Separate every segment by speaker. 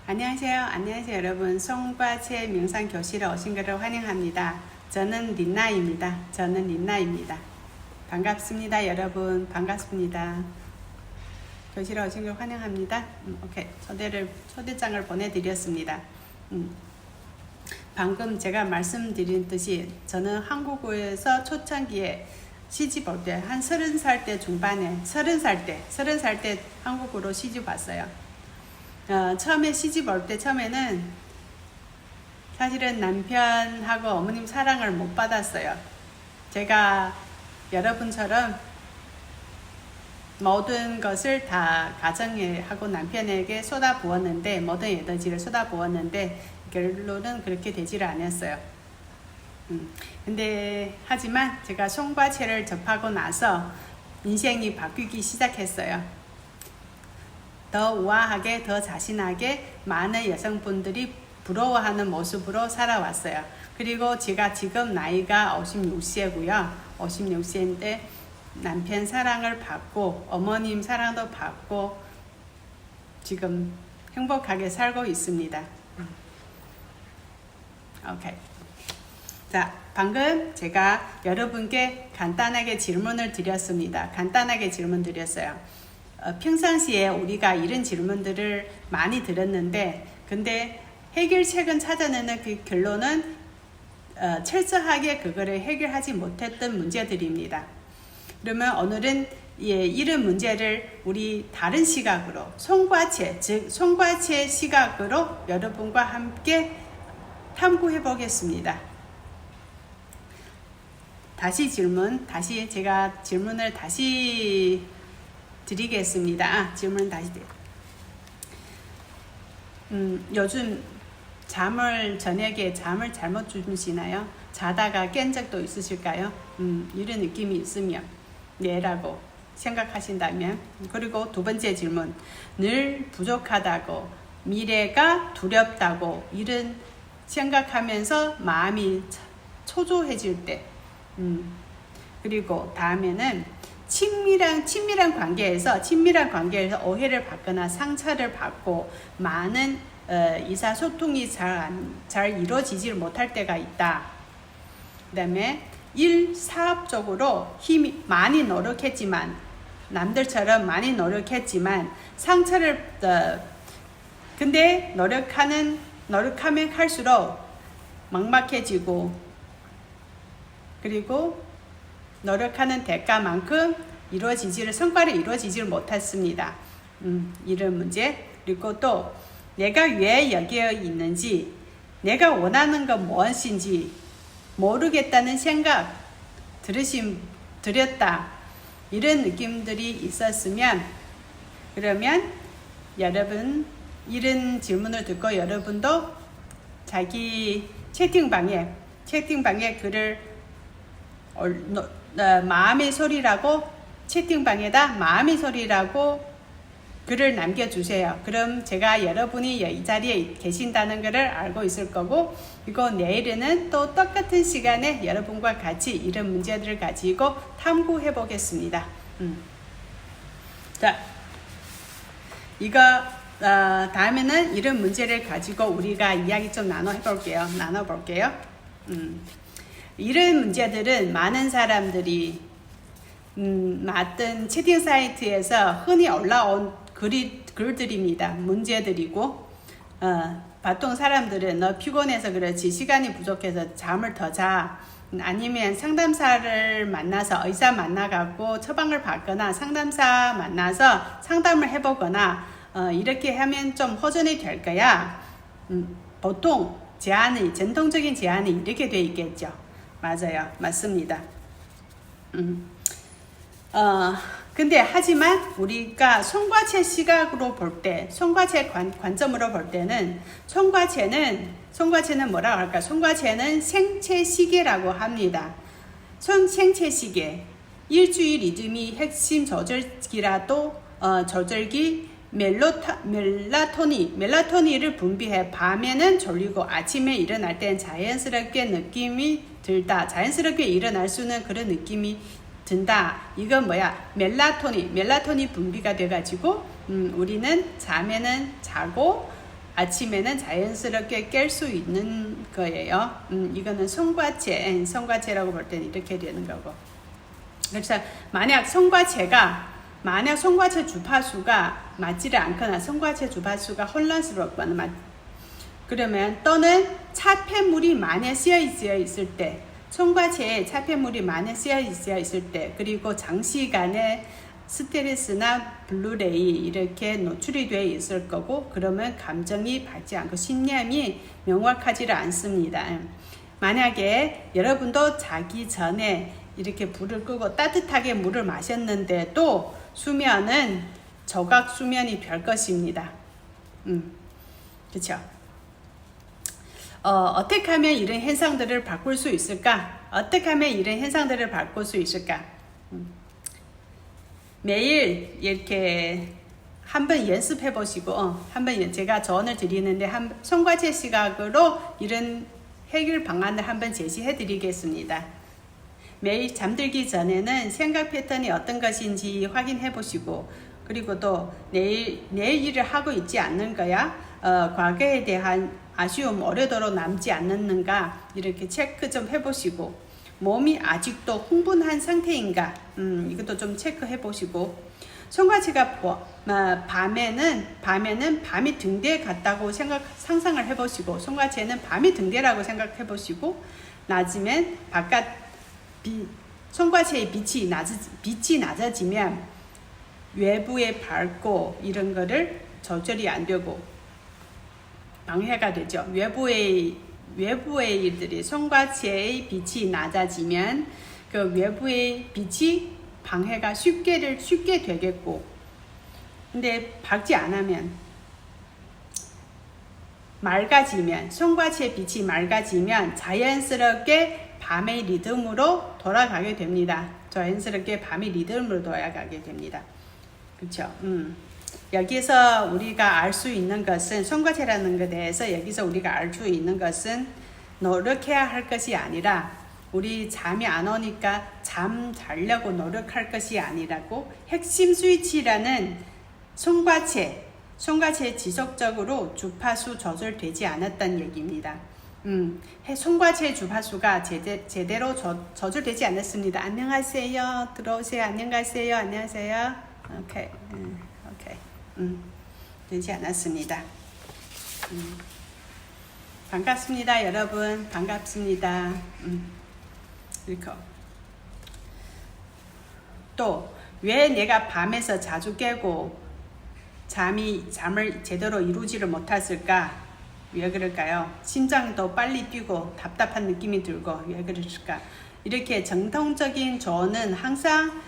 Speaker 1: 안녕하세요 여러분. 송과 채 명상 교실에 오신 것을 환영합니다. 저는 린나입니다. 반갑습니다 여러분. 반갑습니다. 교실에 오신 걸 환영합니다. 오케이. 초대장을 보내드렸습니다. 방금 제가 말씀드린 듯이 저는 한국에서 초창기에 시집 올 때 한 30살 때 중반에 30살 때 한국으로 시집 왔어요. 처음에 시집 올 때 처음에는 사실은 남편하고 어머님 사랑을 못 받았어요. 제가 여러분처럼 모든 것을 다 가정에 하고 남편에게 쏟아부었는데, 모든 에너지를 쏟아부었는데 결론은 그렇게 되지를 않았어요. 근데 하지만 제가 송과 채를 접하고 나서 인생이 바뀌기 시작했어요. 더 우아하게, 더 자신하게 많은 여성분들이 부러워하는 모습으로 살아왔어요. 그리고 제가 지금 나이가 56세고요. 56세인데 남편 사랑을 받고 어머님 사랑도 받고 지금 행복하게 살고 있습니다. 오케이. 자, 방금 제가 여러분께 간단하게 질문을 드렸습니다. 평상시에 우리가 이런 질문들을 많이 들었는데, 근데 해결책은 찾아내는 그 결론은 철저하게 그거를 해결하지 못했던 문제들입니다. 그러면 오늘은 이런 문제를 우리 다른 시각으로, 송과채, 즉 송과채 시각으로 여러분과 함께 탐구해 보겠습니다. 제가 질문을 다시 드리겠습니다. 요즘 저녁에 잠을 잘못 주무시나요? 자다가 깬 적도 있으실까요? 이런 느낌이 있으면 네라고 생각하신다면. 그리고 두 번째 질문, 늘 부족하다고, 미래가 두렵다고 이런 생각하면서 마음이 초조해질 때, 그리고 다음에는 친밀한 관계에서 오해를 받거나 상처를 받고 많은 의사소통이 잘 이루어지지 못할 때가 있다. 그 다음에 사업적으로 많이 노력했지만, 남들처럼 많이 노력했지만 근데 노력하면 할수록 막막해지고, 그리고 노력하는 대가만큼 성과를 이루어지지를 못했습니다. 이런 문제. 그리고 또 내가 왜 여기에 있는지, 내가 원하는 건 무엇인지 모르겠다는 생각 들었다. 이런 느낌들이 있었으면, 그러면 여러분 이런 질문을 듣고 여러분도 자기 채팅방에 글을 마음의 소리라고, 채팅방에다 마음의 소리라고 글을 남겨주세요. 그럼 제가 여러분이 이 자리에 계신다는 것을 알고 있을 거고, 그리고 내일은 또 똑같은 시간에 여러분과 같이 이런 문제들을 가지고 탐구해 보겠습니다. 자, 다음에는 이런 문제를 가지고 우리가 이야기 좀 나눠볼게요. 이런 문제들은 많은 사람들이 어떤 채팅 사이트에서 흔히 올라온 글들입니다. 문제들이고, 보통 사람들은 너 피곤해서 그렇지, 시간이 부족해서 잠을 더 자, 아니면 상담사를 만나서 의사 만나갖고 처방을 받거나 상담사 만나서 상담을 해보거나 이렇게 하면 좀 호전이 될 거야. 보통 전통적인 제안이 이렇게 돼 있겠죠. 맞아요. 맞습니다. 근데 하지만 우리가 송과채 시각으로 볼 때, 송과채 관점으로 볼 때는 송과채는 뭐라고 할까? 송과채는 생체 시계라고 합니다. 생체 시계. 일주일 리듬이 핵심 조절기라도 조절기 멜라토닌을 분비해. 밤에는 졸리고 아침에 일어날 땐 자연스럽게 느낌이 들다. 자연스럽게 일어날 수 있는 그런 느낌이 든다. 이건 뭐야? 멜라토닌 분비가 돼가지고 우리는 잠에는 자고 아침에는 자연스럽게 깰 수 있는 거예요. 이거는 성과체라고 볼 때는 이렇게 되는 거고. 그래서 만약 성과체 주파수가 맞지를 않거나 성과체 주파수가 혼란스럽거나 그러면 또는 차폐물이 많이 쓰여 있을 때, 성과체에 차폐물이 많이 쓰여 있을 때, 그리고 장시간에 스트레스나 블루레이 이렇게 노출이 되어 있을 거고, 그러면 감정이 밝지 않고 신념이 명확하지를 않습니다. 만약에 여러분도 자기 전에 이렇게 불을 끄고 따뜻하게 물을 마셨는데도 수면은 저각 수면이 별 것입니다. 그렇죠? 어떻게 하면 이런 현상들을 바꿀 수 있을까? 매일 이렇게 한번 연습해 보시고, 한번 제가 조언을 드리는데, 성과체 시각으로 이런 해결 방안을 한번 제시해 드리겠습니다. 매일 잠들기 전에는 생각 패턴이 어떤 것인지 확인해 보시고, 그리고 또 내일 일을 하고 있지 않는가야, 과거에 대한 아쉬움 오래도록 남지 않는가 이렇게 체크 좀 해보시고, 몸이 아직도 흥분한 상태인가 이것도 좀 체크해 보시고, 성과체가 밤에는 밤이 등대에 같다고 상상을 해보시고, 성과체는 밤이 등대라고 생각해 보시고, 낮이면 성과체의 빛이 낮아지면 외부의 밝고 이런 거를 조절이 안 되고 방해가 되죠. 외부의 일들이, 성과체의 빛이 낮아지면 그 외부의 빛이 방해가 쉽게 되겠고, 근데 밝지 않으면 성과체 빛이 맑아지면 자연스럽게 밤의 리듬으로 돌아가게 됩니다. 그렇죠? 여기서 우리가 알 수 있는 것은, 성과체라는 것에 대해서 여기서 우리가 알 수 있는 것은 노력해야 할 것이 아니라, 우리 잠이 안 오니까 잠 자려고 노력할 것이 아니라고, 핵심 스위치라는 성과체에 지속적으로 주파수 조절되지 않았다는 얘기입니다. 성과체 주파수가 제대로 조절되지 않았습니다. 안녕하세요. 들어오세요. 안녕하세요. 오케이. 되지 않았습니다. 반갑습니다, 여러분. 반갑습니다. 이렇게. 또 왜 내가 밤에서 자주 깨고 잠을 제대로 이루지를 못했을까? 왜 그럴까요? 심장도 빨리 뛰고 답답한 느낌이 들고 왜 그럴까? 이렇게 정통적인 조언은 항상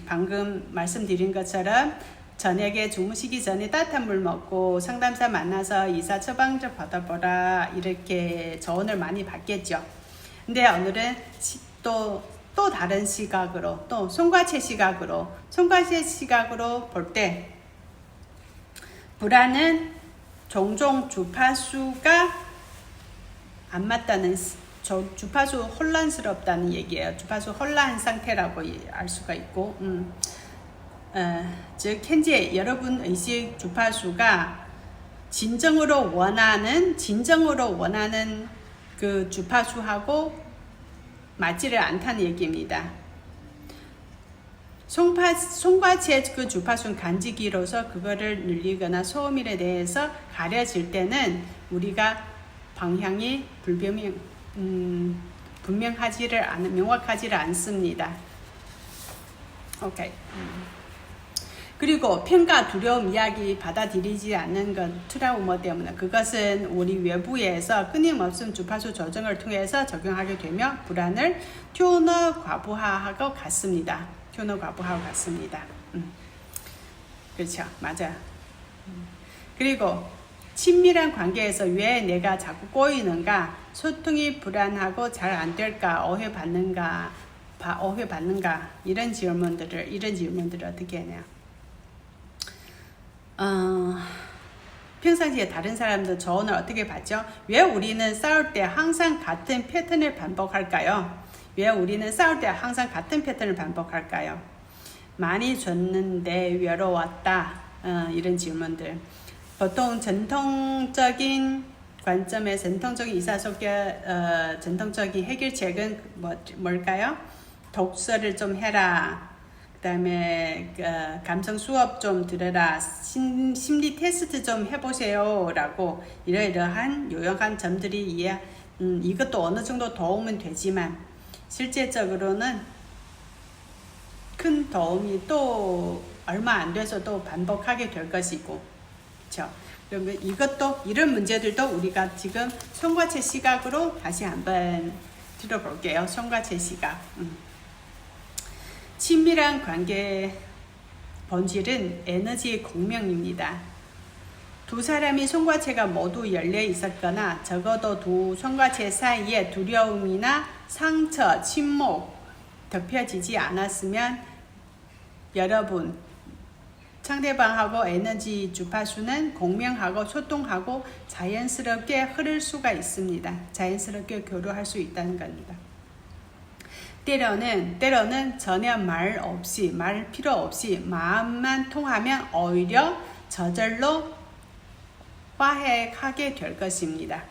Speaker 1: 방금 말씀드린 것처럼 저녁에 주무시기 전에 따뜻한 물 먹고 상담사 만나서 의사 처방전 받아보라, 이렇게 조언을 많이 받겠죠. 근데 오늘은 또 다른 시각으로, 또 성과체 시각으로 볼 때, 불안은 종종 주파수가 안 맞다는, 주파수 혼란스럽다는 얘기예요. 주파수 혼란 상태라고 알 수가 있고, 즉 현재 여러분 의식 주파수가 진정으로 원하는 그 주파수하고 맞지를 않다는 얘기입니다. 송과체 그 주파수는 간지기로서 그거를 늘리거나 소음일에 대해서 가려질 때는 우리가 방향이 명확하지를 않습니다. 오케이. 그리고 평가, 두려움, 이야기 받아들이지 않는 것, 트라우마 때문에, 그것은 우리 외부에서 끊임없는 주파수 조정을 통해서 적용하게 되며 불안을 튜너 과부하하고 같습니다. 그렇죠, 맞아요. 그리고 친밀한 관계에서 왜 내가 자꾸 꼬이는가, 소통이 불안하고 잘 안 될까, 오해받는가, 이런 질문들을 어떻게 하냐. 평상시에 다른 사람들 조언을 어떻게 받죠? 왜 우리는 싸울 때 항상 같은 패턴을 반복할까요? 많이 줬는데 외로웠다. 이런 질문들. 보통 전통적인 관점의 전통적인 이사소개 전통적인 해결책은 뭘까요? 독서를 좀 해라. 그 다음에 감성 수업 좀 들어라. 심리 테스트 좀 해보세요. 라고 이러이러한 요약한 점들이 이것도 어느 정도 도움은 되지만 실제적으로는 큰 도움이 또 얼마 안 돼서 또 반복하게 될 것이고, 그렇죠? 그러면 이런 문제들도 우리가 지금 손과체 시각으로 다시 한번 들어볼게요. 손과체 시각. 친밀한 관계의 본질은 에너지의 공명입니다. 두 사람이 손과체가 모두 열려 있었거나 적어도 두 손과체 사이에 두려움이나 상처, 침묵 덮여지지 않았으면 여러분 상대방하고 에너지 주파수는 공명하고 소통하고 자연스럽게 흐를 수가 있습니다. 자연스럽게 교류할 수 있다는 겁니다. 때로는 전혀 말 필요 없이 마음만 통하면 오히려 저절로 화해하게 될 것입니다.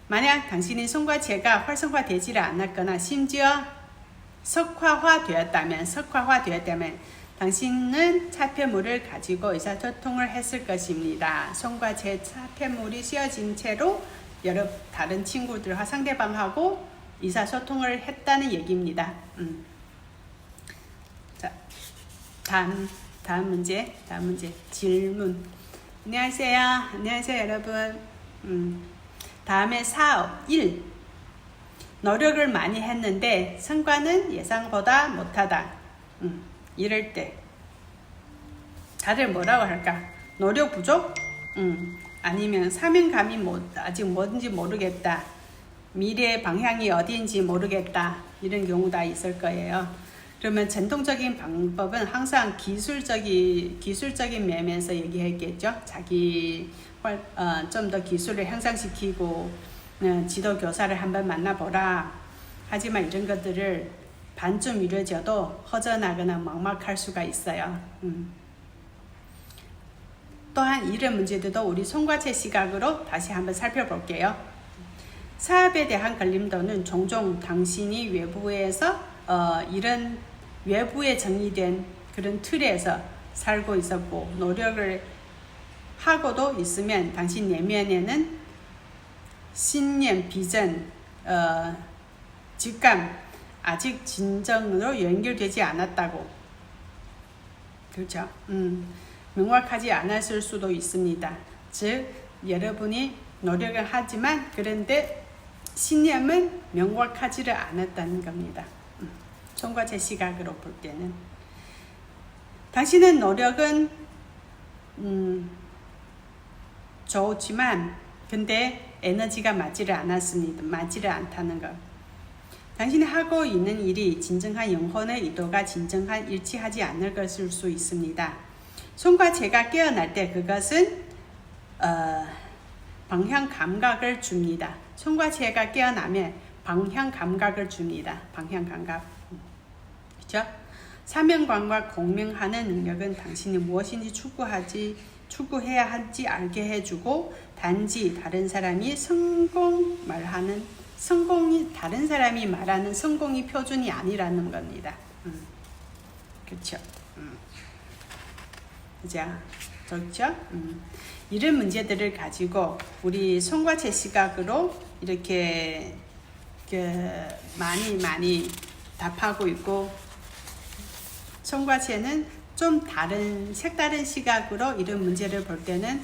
Speaker 1: 만약 당신의 손과체가 활성화되지 않았거나 심지어 석화화되었다면 당신은 차폐물을 가지고 의사소통을 했을 것입니다. 손과체 차폐물이 씌어진 채로 여러 다른 친구들과 상대방하고 의사소통을 했다는 얘기입니다. 자, 다음 문제 질문. 안녕하세요 여러분. 다음에 사업 1. 노력을 많이 했는데 성과는 예상보다 못하다. 이럴 때 다들 뭐라고 할까? 노력 부족? 아니면 사명감이 아직 뭐든지 모르겠다. 미래의 방향이 어디인지 모르겠다. 이런 경우가 있을 거예요. 그러면 전통적인 방법은 항상 기술적인 면에서 얘기했겠죠. 자기 좀 더 기술을 향상시키고 지도 교사를 한번 만나보라. 하지만 이런 것들을 반쯤 이루어져도 허전하거나 막막할 수가 있어요. 또한 이런 문제들도 우리 손과체 시각으로 다시 한번 살펴볼게요. 사업에 대한 걸림돌은 종종 당신이 외부에서 이런 외부에 정리된 그런 틀에서 살고 있었고 노력을 하고도 있으면 당신 내면에는 신념, 비전, 직감 아직 진정으로 연결되지 않았다고. 그렇죠? 명확하지 않았을 수도 있습니다. 즉 여러분이 노력을 하지만 그런데 신념은 명확하지를 않았다는 겁니다. 손과체 시각으로 볼 때는 당신의 노력은 좋지만 근데 에너지가 맞지를 않다는 것. 당신이 하고 있는 일이 진정한 영혼의 의도가 진정한 일치하지 않을 것일 수 있습니다. 손과체가 깨어날 때 그것은 방향 감각을 줍니다. 손과체가 깨어나면 방향 감각을 줍니다. 방향 감각. 그렇죠? 사명감과 공명하는 능력은 당신이 무엇인지 추구해야 할지 알게 해주고 단지 다른 사람이 다른 사람이 말하는 성공이 표준이 아니라는 겁니다. 그렇죠? 자, 좋죠? 이런 문제들을 가지고 우리 손과체 시각으로 이렇게 많이 답하고 있고 손과체는 좀 색다른 시각으로 이런 문제를 볼 때는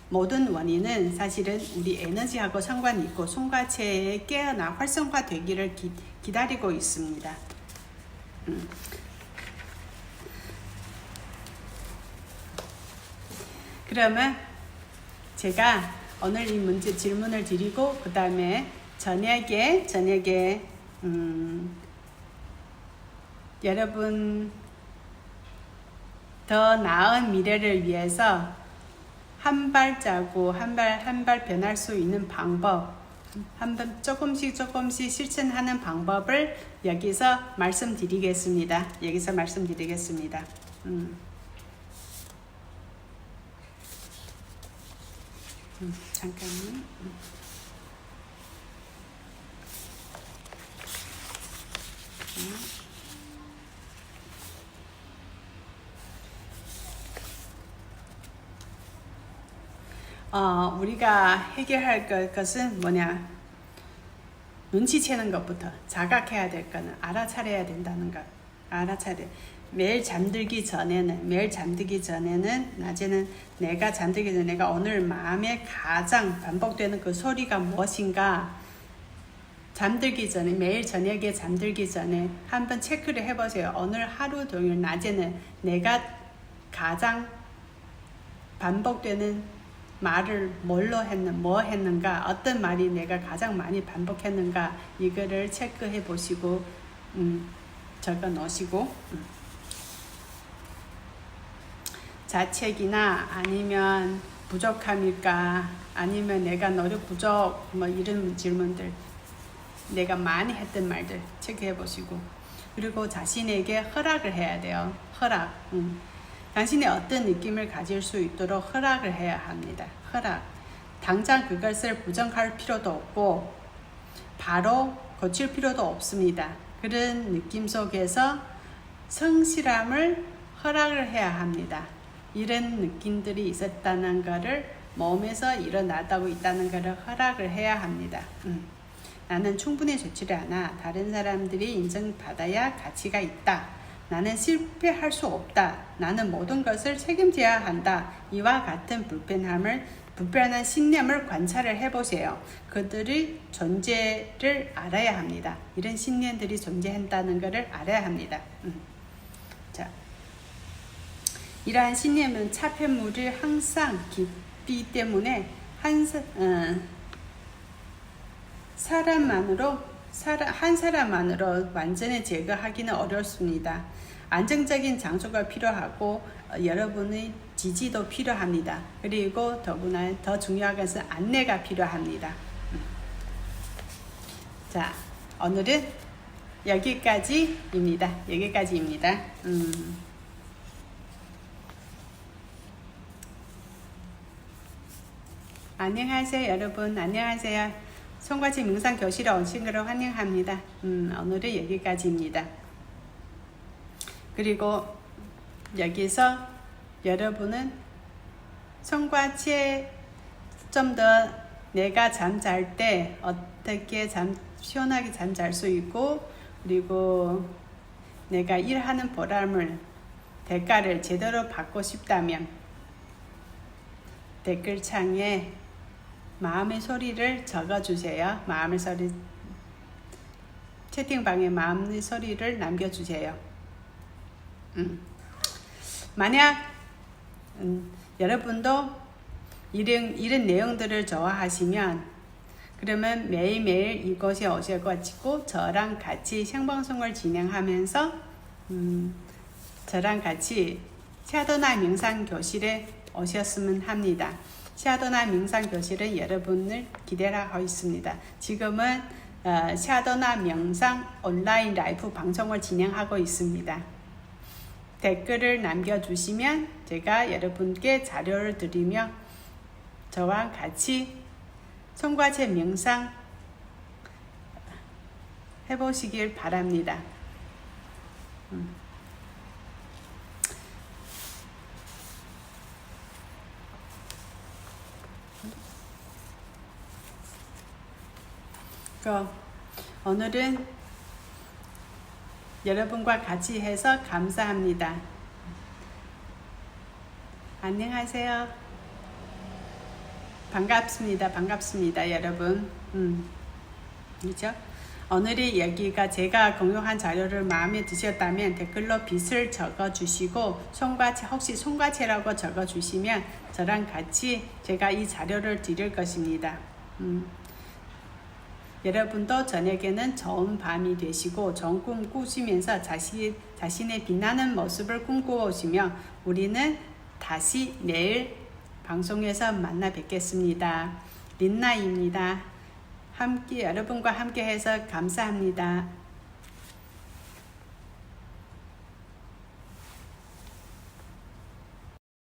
Speaker 1: 모든 원인은 사실은 우리 에너지하고 상관이 있고 손과체의 깨어나 활성화되기를 기다리고 있습니다. 그러면 제가 오늘 이 문제 질문을 드리고 그 다음에 저녁에 여러분 더 나은 미래를 위해서 한 발자국 한 발 변할 수 있는 방법 한번 조금씩 실천하는 방법을 여기서 말씀드리겠습니다. 잠깐만. 우리가 해결할 것은 뭐냐? 눈치채는 것부터 자각해야 될 거는 알아차려야 된다는 것. 알아차려. 매일 잠들기 전에는 낮에는 내가 잠들기 전에 내가 오늘 마음에 가장 반복되는 그 소리가 무엇인가 잠들기 전에 매일 저녁에 잠들기 전에 한번 체크를 해보세요. 오늘 하루 종일 낮에는 내가 가장 반복되는 말을 뭐 했는가 어떤 말이 내가 가장 많이 반복했는가 이거를 체크해 보시고 적어 놓으시고 자책이나 아니면 부족함일까 아니면 내가 노력 부족 뭐 이런 질문들 내가 많이 했던 말들 체크해 보시고 그리고 자신에게 허락을 해야 돼요. 허락. 당신이 어떤 느낌을 가질 수 있도록 허락을 해야 합니다. 허락. 당장 그것을 부정할 필요도 없고 바로 고칠 필요도 없습니다. 그런 느낌 속에서 성실함을 허락을 해야 합니다. 이런 느낌들이 있었다는 것을 몸에서 일어나고 있다는 것을 허락을 해야 합니다. 나는 충분히 좋지 않아. 다른 사람들이 인정받아야 가치가 있다. 나는 실패할 수 없다. 나는 모든 것을 책임져야 한다. 이와 같은 불편한 신념을 관찰을 해보세요. 그들의 존재를 알아야 합니다. 이런 신념들이 존재한다는 것을 알아야 합니다. 자, 이러한 신념은 차폐물이 항상 깊기 때문에 한 사람만으로 완전히 제거하기는 어렵습니다. 안정적인 장소가 필요하고 여러분의 지지도 필요합니다. 그리고 더구나 더 중요한 것은 안내가 필요합니다. 자, 오늘은 여기까지입니다. 안녕하세요, 여러분. 안녕하세요. 송과지 명상 교실에 오신 것을 환영합니다. 오늘은 여기까지입니다. 그리고 여기서 여러분은 송과지에 좀 더 내가 잠잘 때 어떻게 시원하게 잠잘 수 있고 그리고 내가 일하는 보람을 대가를 제대로 받고 싶다면 댓글창에 마음의 소리를 적어주세요. 마음의 소리 채팅방에 마음의 소리를 남겨주세요. 만약 여러분도 이런 내용들을 좋아하시면 그러면 매일매일 이곳에 오셔가지고 저랑 같이 생방송을 진행하면서 저랑 같이 샤도나 명상 교실에 오셨으면 합니다. 샤도나 명상 교실은 여러분을 기대하고 있습니다. 지금은 샤도나 명상 온라인 라이브 방송을 진행하고 있습니다. 댓글을 남겨주시면 제가 여러분께 자료를 드리며 저와 같이 송과제 명상 해보시길 바랍니다. 오늘은 여러분과 같이 해서 감사합니다. 안녕하세요. 반갑습니다, 여러분. 그렇죠? 오늘이 여기가 제가 공유한 자료를 마음에 드셨다면 댓글로 빛을 적어주시고 혹시 송과체라고 적어주시면 저랑 같이 제가 이 자료를 드릴 것입니다. 여러분도 저녁에는 좋은 밤이 되시고 좋은 꿈 꾸시면서 자신의 빛나는 모습을 꿈꾸시며 우리는 다시 내일 방송에서 만나 뵙겠습니다. 린나입니다. 여러분과 함께 해서 감사합니다.